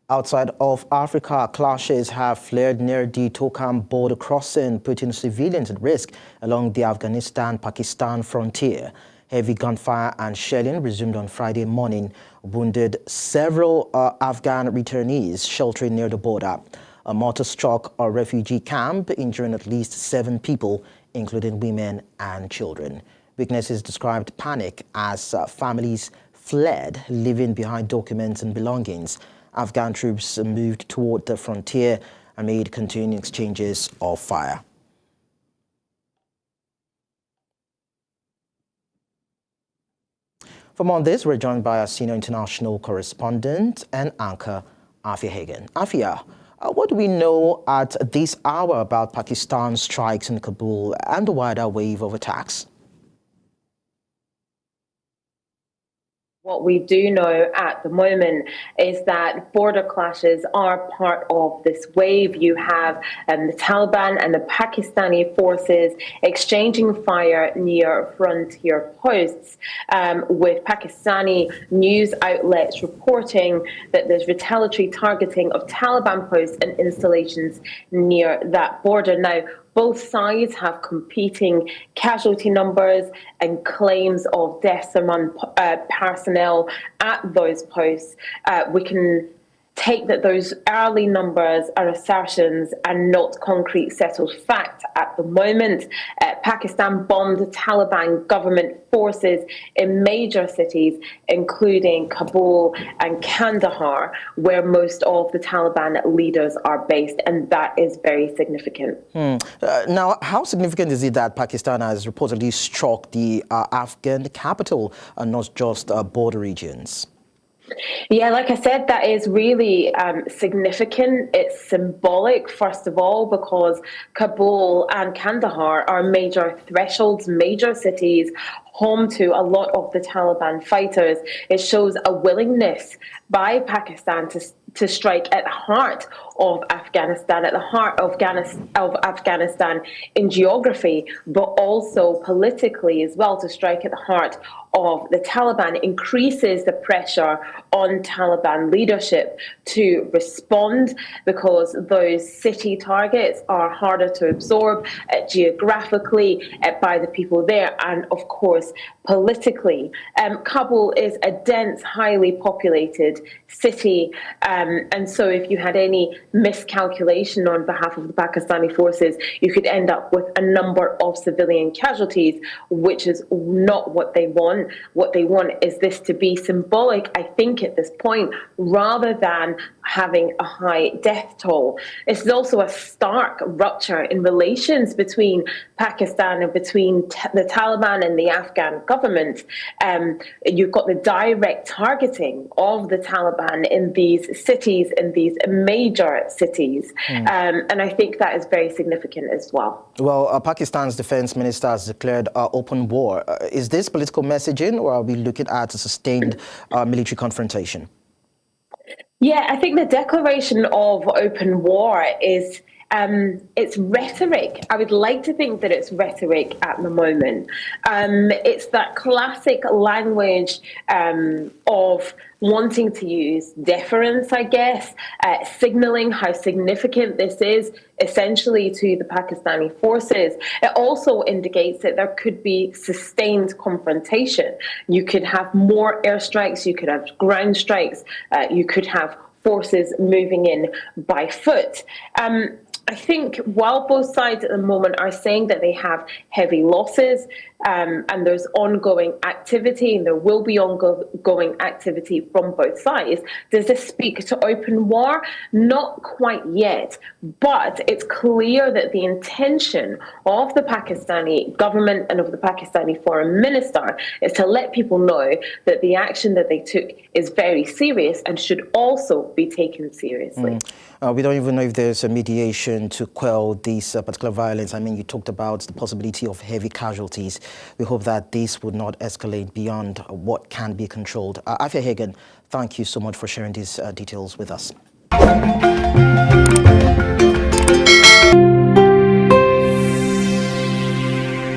Outside of Africa, clashes have flared near the Torkham Border Crossing, putting civilians at risk along the Afghanistan-Pakistan frontier. Heavy gunfire and shelling resumed on Friday morning, wounded several Afghan returnees sheltering near the border. A mortar struck a refugee camp, injuring at least 7 people, including women and children. Witnesses described panic as families fled, leaving behind documents and belongings. Afghan troops moved toward the frontier amid continuing exchanges of fire. For more on this, we're joined by our senior international correspondent and anchor, Afua Hagan. Afua, what do we know at this hour about Pakistan's strikes in Kabul and the wider wave of attacks? What we do know at the moment is that border clashes are part of this wave. You have the Taliban and the Pakistani forces exchanging fire near frontier posts, with Pakistani news outlets reporting that there's retaliatory targeting of Taliban posts and installations near that border. Now, both sides have competing casualty numbers and claims of deaths among personnel at those posts. We can take that those early numbers are assertions and not concrete settled fact at the moment. Pakistan bombed Taliban government forces in major cities, including Kabul and Kandahar, where most of the Taliban leaders are based, and that is very significant. Now, how significant is it that Pakistan has reportedly struck the Afghan capital and not just border regions? Yeah, like I said, that is really significant. It's symbolic, first of all, because Kabul and Kandahar are major thresholds, major cities, home to a lot of the Taliban fighters. It shows a willingness by Pakistan to strike at the heart of Afghanistan, at the heart of Afghanistan in geography, but also politically as well, to strike at the heart of the Taliban. Increases the pressure on Taliban leadership to respond, because those city targets are harder to absorb geographically by the people there, and of course politically. Kabul is a dense, highly populated city, and so if you had any miscalculation on behalf of the Pakistani forces, you could end up with a number of civilian casualties, which is not what they want. What they want is this to be symbolic, I think, at this point, rather than having a high death toll. It's also a stark rupture in relations between Pakistan and between the Taliban and the Afghan government. You've got the direct targeting of the Taliban in these cities, in these major cities. And I think that is very significant as well. Well, Pakistan's defense minister has declared open war. Is this political messaging, or are we looking at a sustained military confrontation? Yeah, I think the declaration of open war is it's rhetoric. I would like to think that it's rhetoric at the moment. It's that classic language of wanting to use deference, I guess, signaling how significant this is essentially to the Pakistani forces. It also indicates that there could be sustained confrontation. You could have more airstrikes, you could have ground strikes, you could have forces moving in by foot. I think while both sides at the moment are saying that they have heavy losses and there's ongoing activity, and there will be ongoing activity from both sides, does this speak to open war? Not quite yet, but it's clear that the intention of the Pakistani government and of the Pakistani foreign minister is to let people know that the action that they took is very serious and should also be taken seriously. We don't even know if there's a mediation to quell this particular violence. I mean, you talked about the possibility of heavy casualties. We hope that this would not escalate beyond what can be controlled. Afua Hagan, thank you so much for sharing these details with us.